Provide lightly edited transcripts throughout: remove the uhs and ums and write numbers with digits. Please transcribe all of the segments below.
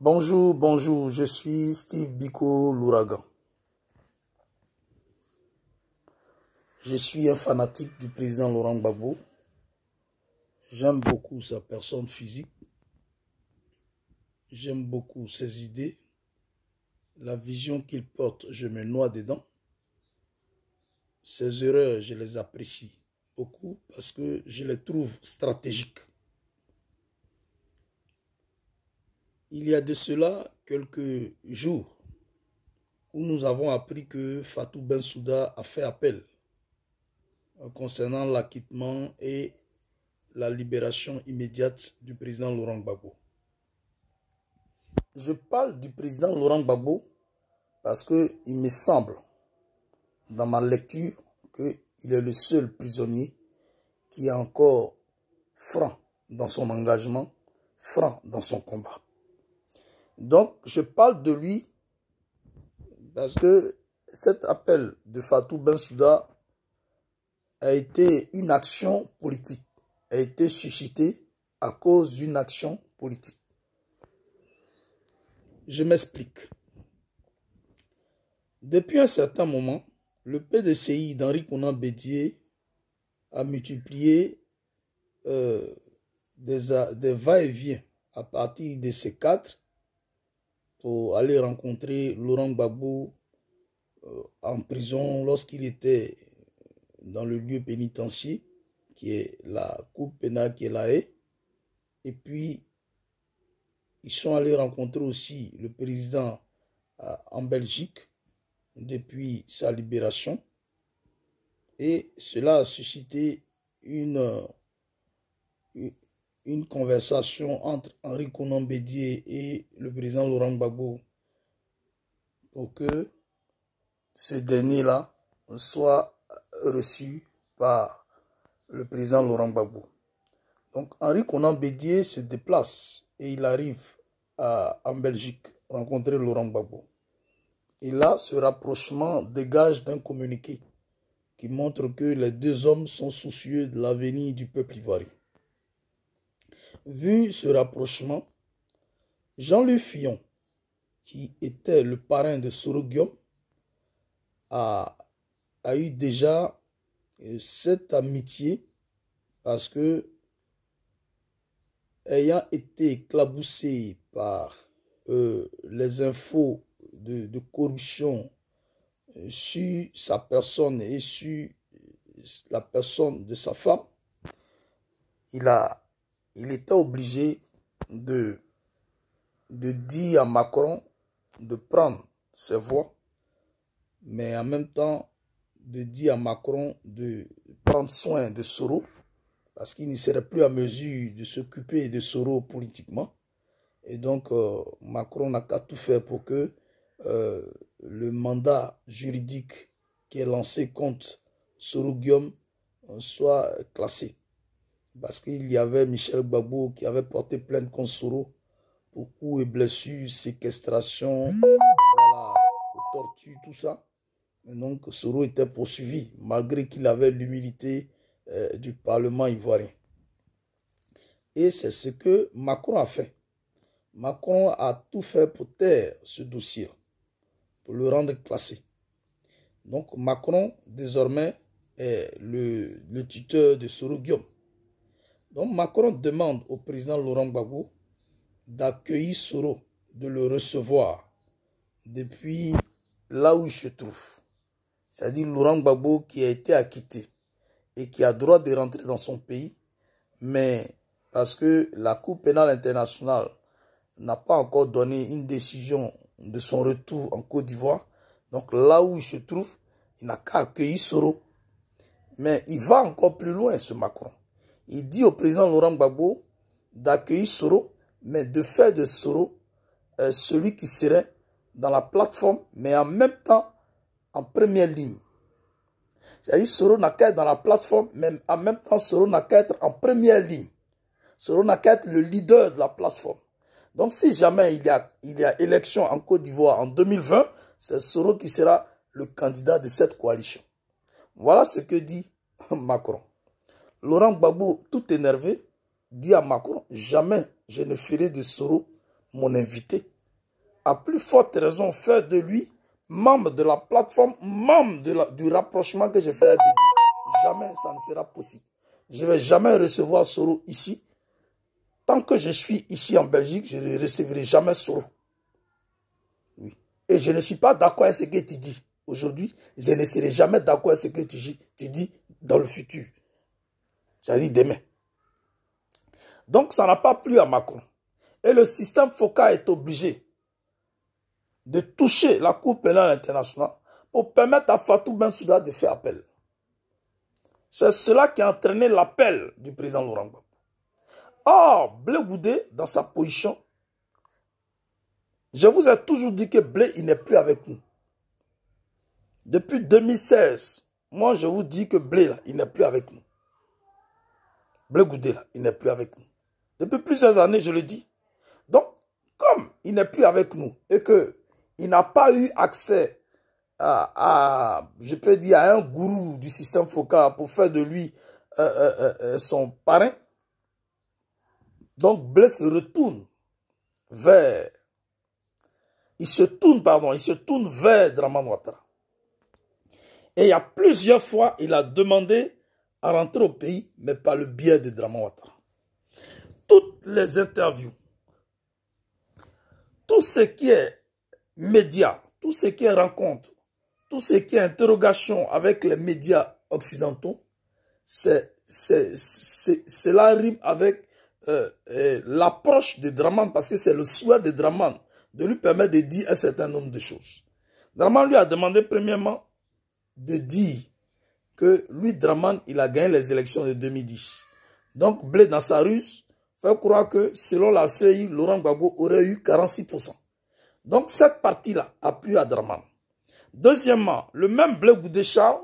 Bonjour, bonjour, je suis Steve Biko l'Ouragan. Je suis un fanatique du président Laurent Gbagbo. J'aime beaucoup sa personne physique. J'aime beaucoup ses idées. La vision qu'il porte, je me noie dedans. Ses erreurs, je les apprécie beaucoup parce que je les trouve stratégiques. Il y a de cela quelques jours où nous avons appris que Fatou Bensouda a fait appel concernant l'acquittement et la libération immédiate du président Laurent Gbagbo. Je parle du président Laurent Gbagbo parce qu'il me semble, dans ma lecture, qu'il est le seul prisonnier qui est encore franc dans son engagement, franc dans son combat. Donc, je parle de lui parce que cet appel de Fatou Bensouda a été une action politique, a été suscité à cause d'une action politique. Je m'explique. Depuis un certain moment, le PDCI d'Henri Konan Bédié a multiplié des va-et-vient à partir de ces quatre pour aller rencontrer Laurent Gbagbo en prison lorsqu'il était dans le lieu pénitentiaire qui est la cour pénale qui est La Haye. Et puis, ils sont allés rencontrer aussi le président en Belgique depuis sa libération. Et cela a suscité une conversation entre Henri Konan Bédié et le président Laurent Gbagbo pour que ce dernier-là soit reçu par le président Laurent Gbagbo. Donc Henri Konan Bédié se déplace et il arrive en Belgique rencontrer Laurent Gbagbo. Et là, ce rapprochement dégage d'un communiqué qui montre que les deux hommes sont soucieux de l'avenir du peuple ivoirien. Vu ce rapprochement, Jean-Luc Fillon, qui était le parrain de Soro Guillaume, a eu déjà cette amitié parce que, ayant été éclaboussé par les infos de corruption sur sa personne et sur la personne de sa femme, il était obligé de dire à Macron de prendre ses voix, mais en même temps de dire à Macron de prendre soin de Soro, parce qu'il ne serait plus à mesure de s'occuper de Soro politiquement. Et donc, Macron n'a qu'à tout faire pour que le mandat juridique qui est lancé contre Soro Guillaume soit classé. Parce qu'il y avait Michel Gbagbo qui avait porté plainte contre Soro pour coups et blessures, séquestration, voilà, torture, tout ça. Et donc, Soro était poursuivi, malgré qu'il avait l'humilité du Parlement ivoirien. Et c'est ce que Macron a fait. Macron a tout fait pour taire ce dossier, pour le rendre classé. Donc Macron, désormais, est le tuteur de Soro Guillaume. Donc Macron demande au président Laurent Gbagbo d'accueillir Soro, de le recevoir depuis là où il se trouve. C'est-à-dire Laurent Gbagbo qui a été acquitté et qui a droit de rentrer dans son pays, mais parce que la Cour pénale internationale n'a pas encore donné une décision de son retour en Côte d'Ivoire. Donc là où il se trouve, il n'a qu'à accueillir Soro. Mais il va encore plus loin, ce Macron. Il dit au président Laurent Gbagbo d'accueillir Soro, mais de faire de Soro celui qui serait dans la plateforme, mais en même temps en première ligne. C'est-à-dire Soro n'a qu'à être dans la plateforme, mais en même temps Soro n'a qu'à être en première ligne. Soro n'a qu'à être le leader de la plateforme. Donc si jamais il y a élection en Côte d'Ivoire en 2020, c'est Soro qui sera le candidat de cette coalition. Voilà ce que dit Macron. Laurent Gbagbo, tout énervé, dit à Macron, jamais je ne ferai de Soro mon invité, à plus forte raison faire de lui membre de la plateforme, membre du rapprochement que j'ai fait avec Bédi. Jamais ça ne sera possible. Je ne vais jamais recevoir Soro ici. Tant que je suis ici en Belgique, je ne recevrai jamais Soro. Oui. Et je ne suis pas d'accord avec ce que tu dis aujourd'hui. Je ne serai jamais d'accord avec ce que tu dis dans le futur. C'est-à-dire demain. Donc, ça n'a pas plu à Macron. Et le système FOCA est obligé de toucher la Cour pénale internationale pour permettre à Fatou Bensouda de faire appel. C'est cela qui a entraîné l'appel du président Laurent Gbagbo. Or, Blé Goudé, dans sa position, je vous ai toujours dit que Blé, il n'est plus avec nous. Depuis 2016, moi, je vous dis que Blé, là, il n'est plus avec nous. Blé Goudé, là, il n'est plus avec nous. Depuis plusieurs années, je le dis. Donc, comme il n'est plus avec nous et qu'il n'a pas eu accès je peux dire, à un gourou du système FOCA pour faire de lui son parrain, donc Blé se retourne vers... Il se tourne vers Dramane Ouattara. Et il y a plusieurs fois, il a demandé à rentrer au pays, mais par le biais de Dramane Ouattara. Toutes les interviews, tout ce qui est médias, tout ce qui est rencontre, tout ce qui est interrogation avec les médias occidentaux, cela rime avec l'approche de Dramane, parce que c'est le souhait de Dramane de lui permettre de dire un certain nombre de choses. Dramane lui a demandé premièrement de dire que lui, Dramane, il a gagné les élections de 2010. Donc, Blé, dans sa ruse, fait croire que selon la CEI, Laurent Gbagbo aurait eu 46%. Donc, cette partie-là a plu à Dramane. Deuxièmement, le même Blé Goudé Charles,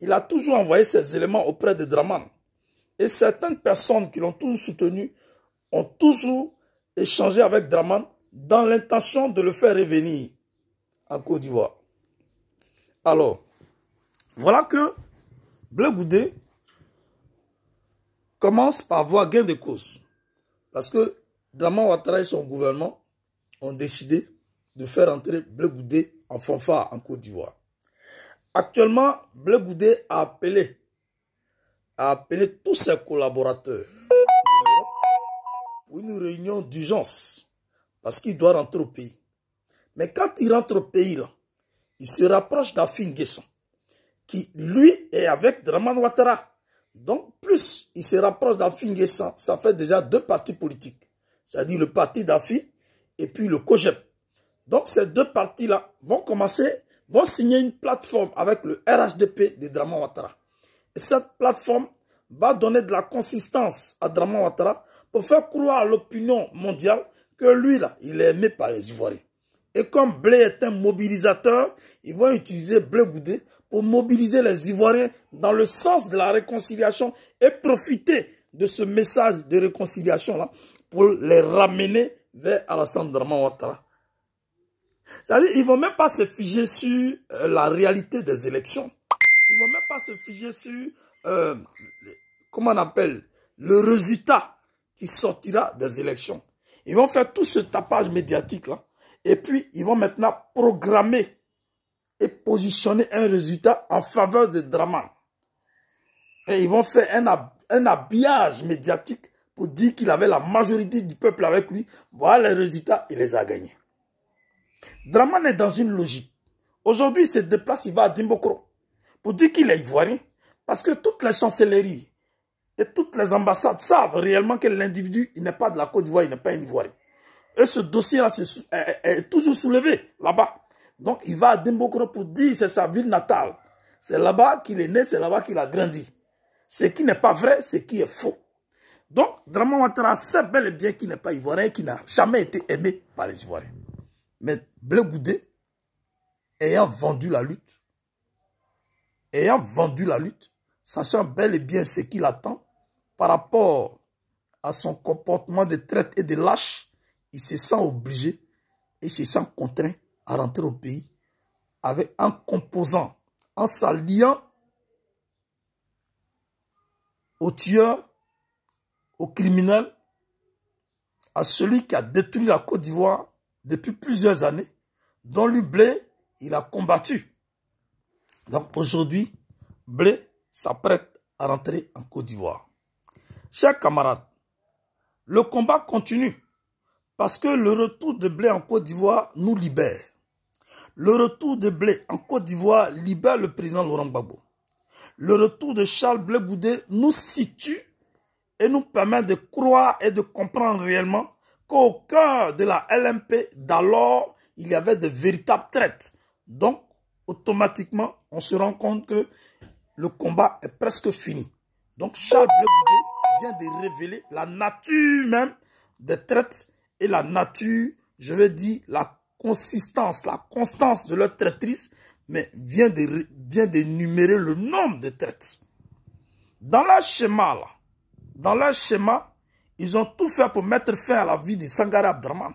il a toujours envoyé ses éléments auprès de Dramane. Et certaines personnes qui l'ont toujours soutenu ont toujours échangé avec Dramane dans l'intention de le faire revenir en Côte d'Ivoire. Alors, voilà que Blé Goudé commence par avoir gain de cause. Parce que Dramane Ouattara et son gouvernement ont décidé de faire entrer Blé Goudé en fanfare en Côte d'Ivoire. Actuellement, Blé Goudé a appelé tous ses collaborateurs pour une réunion d'urgence parce qu'il doit rentrer au pays. Mais quand il rentre au pays, là, il se rapproche d'Afin Guesson qui, lui, est avec Dramane Ouattara. Donc, plus il se rapproche d'Afin Guesson, ça fait déjà deux partis politiques. C'est-à-dire le parti d'Afin et puis le COGEP. Donc, ces deux partis-là vont signer une plateforme avec le RHDP de Dramane Ouattara. Et cette plateforme va donner de la consistance à Dramane Ouattara pour faire croire à l'opinion mondiale que lui, là, il est aimé par les Ivoiriens. Et comme Blé est un mobilisateur, ils vont utiliser Blé Goudé pour mobiliser les Ivoiriens dans le sens de la réconciliation et profiter de ce message de réconciliation-là pour les ramener vers Alassane Dramane Ouattara. C'est-à-dire qu'ils ne vont même pas se figer sur la réalité des élections. Ils ne vont même pas se figer sur, comment on appelle, le résultat qui sortira des élections. Ils vont faire tout ce tapage médiatique-là. Et puis, ils vont maintenant programmer et positionner un résultat en faveur de Dramane. Et ils vont faire un habillage médiatique pour dire qu'il avait la majorité du peuple avec lui. Voilà les résultats, il les a gagnés. Dramane est dans une logique. Aujourd'hui, il se déplace, il va à Dimbokro pour dire qu'il est ivoirien. Parce que toutes les chancelleries et toutes les ambassades savent réellement que l'individu, il n'est pas de la Côte d'Ivoire, il n'est pas un Ivoirien. Et ce dossier-là est toujours soulevé là-bas. Donc, il va à Dimbokro pour dire que c'est sa ville natale. C'est là-bas qu'il est né, c'est là-bas qu'il a grandi. Ce qui n'est pas vrai, ce qui est faux. Donc, Dramane Ouattara sait bel et bien qu'il n'est pas Ivoirien, qu'il n'a jamais été aimé par les Ivoiriens. Mais Blé Goudé, ayant vendu la lutte, sachant bel et bien ce qu'il attend par rapport à son comportement de traite et de lâche, il se sent obligé et se sent contraint à rentrer au pays avec un composant, en s'alliant aux tueurs, aux criminels, à celui qui a détruit la Côte d'Ivoire depuis plusieurs années, dont lui, Blé, il a combattu. Donc aujourd'hui, Blé s'apprête à rentrer en Côte d'Ivoire. Chers camarades, le combat continue parce que le retour de Blé en Côte d'Ivoire nous libère. Le retour de Blé en Côte d'Ivoire libère le président Laurent Gbagbo. Le retour de Charles Blé Goudé nous situe et nous permet de croire et de comprendre réellement qu'au cœur de la LMP d'alors, il y avait de véritables traites. Donc, automatiquement, on se rend compte que le combat est presque fini. Donc, Charles Blé Goudé vient de révéler la nature même des traites et la nature, je veux dire, la consistance, la constance de leur traîtrise, mais vient d'énumérer le nombre de traites. Dans leur schéma, ils ont tout fait pour mettre fin à la vie de Sangaré Abdraman.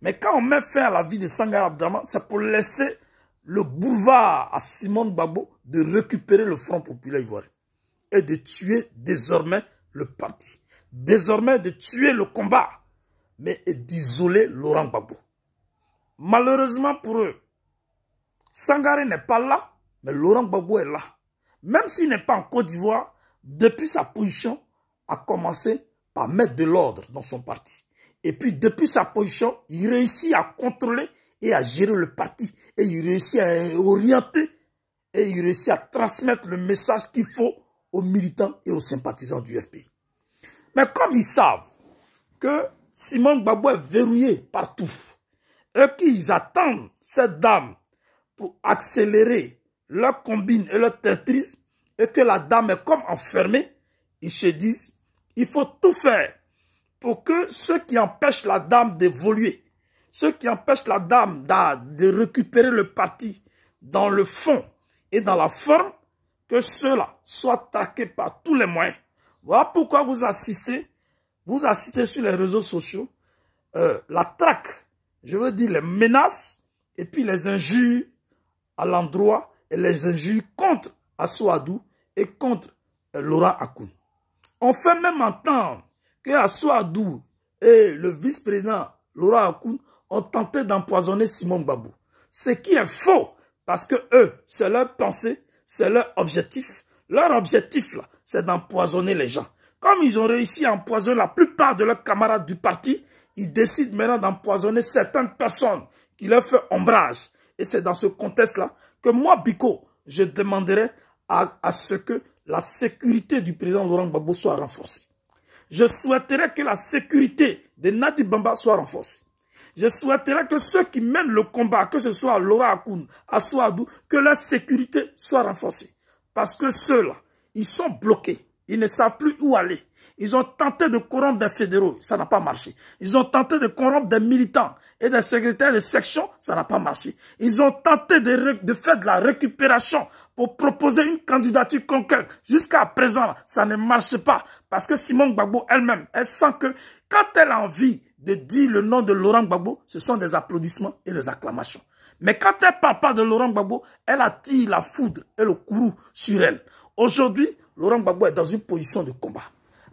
Mais quand on met fin à la vie de Sangaré Abdraman, c'est pour laisser le boulevard à Simone Gbagbo de récupérer le Front populaire ivoirien et de tuer désormais le parti. Désormais de tuer le combat, mais d'isoler Laurent Gbagbo. Malheureusement pour eux, Sangaré n'est pas là, mais Laurent Gbagbo est là. Même s'il n'est pas en Côte d'Ivoire, depuis sa position, a commencé par mettre de l'ordre dans son parti. Et puis depuis sa position, il réussit à contrôler et à gérer le parti. Et il réussit à orienter et il réussit à transmettre le message qu'il faut aux militants et aux sympathisants du FPI. Mais comme ils savent que Simone Gbagbo est verrouillé partout, et qu'ils attendent cette dame pour accélérer leur combine et leur traîtrise, et que la dame est comme enfermée, ils se disent, il faut tout faire pour que ceux qui empêchent la dame d'évoluer, ceux qui empêchent la dame de récupérer le parti dans le fond et dans la forme, que ceux-là soient traqués par tous les moyens. Voilà pourquoi vous assistez sur les réseaux sociaux, la traque, je veux dire les menaces, et puis les injures à l'endroit, et les injures contre Assou-Adou et contre Laurent Akoun. On fait même entendre que Assou-Adou et le vice-président Laurent Akoun ont tenté d'empoisonner Simone Gbagbo. Ce qui est faux, parce que eux, c'est leur pensée, c'est leur objectif. Leur objectif, là, c'est d'empoisonner les gens. Comme ils ont réussi à empoisonner la plupart de leurs camarades du parti, ils décident maintenant d'empoisonner certaines personnes qui leur font ombrage. Et c'est dans ce contexte-là que moi, Biko, je demanderai à ce que la sécurité du président Laurent Gbagbo soit renforcée. Je souhaiterais que la sécurité de Nadi Bamba soit renforcée. Je souhaiterais que ceux qui mènent le combat, que ce soit Laurent Akoun, Assou-Adou, que leur sécurité soit renforcée. Parce que ceux-là, ils sont bloqués. Ils ne savent plus où aller. Ils ont tenté de corrompre des fédéraux, ça n'a pas marché. Ils ont tenté de corrompre des militants et des secrétaires de section, ça n'a pas marché. Ils ont tenté de faire de la récupération pour proposer une candidature concrète. Jusqu'à présent, ça ne marche pas. Parce que Simone Gbagbo elle-même, elle sent que quand elle a envie de dire le nom de Laurent Gbagbo, ce sont des applaudissements et des acclamations. Mais quand elle ne parle pas de Laurent Gbagbo, elle attire la foudre et le courroux sur elle. Aujourd'hui, Laurent Gbagbo est dans une position de combat.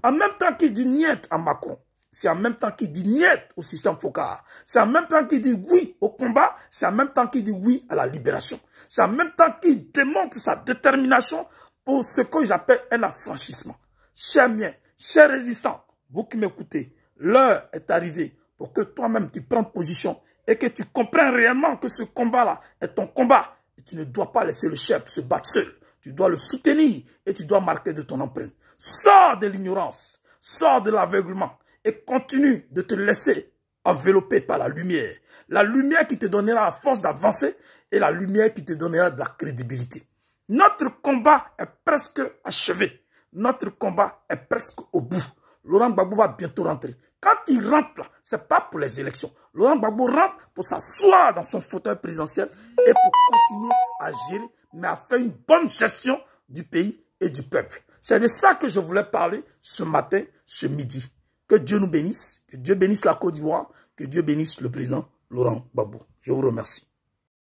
En même temps qu'il dit niet à Macron, c'est en même temps qu'il dit niet au système Fokar. C'est en même temps qu'il dit oui au combat, c'est en même temps qu'il dit oui à la libération. C'est en même temps qu'il démontre sa détermination pour ce que j'appelle un affranchissement. Chers miens, chers résistants, vous qui m'écoutez, l'heure est arrivée pour que toi-même tu prennes position et que tu comprennes réellement que ce combat-là est ton combat. Et tu ne dois pas laisser le chef se battre seul. Tu dois le soutenir et tu dois marquer de ton empreinte. Sors de l'ignorance, sors de l'aveuglement et continue de te laisser envelopper par la lumière. La lumière qui te donnera la force d'avancer et la lumière qui te donnera de la crédibilité. Notre combat est presque achevé. Notre combat est presque au bout. Laurent Gbagbo va bientôt rentrer. Quand il rentre là, ce n'est pas pour les élections. Laurent Gbagbo rentre pour s'asseoir dans son fauteuil présidentiel et pour continuer à gérer, mais à faire une bonne gestion du pays et du peuple. C'est de ça que je voulais parler ce matin, ce midi. Que Dieu nous bénisse, que Dieu bénisse la Côte d'Ivoire, que Dieu bénisse le président Laurent Gbagbo. Je vous remercie.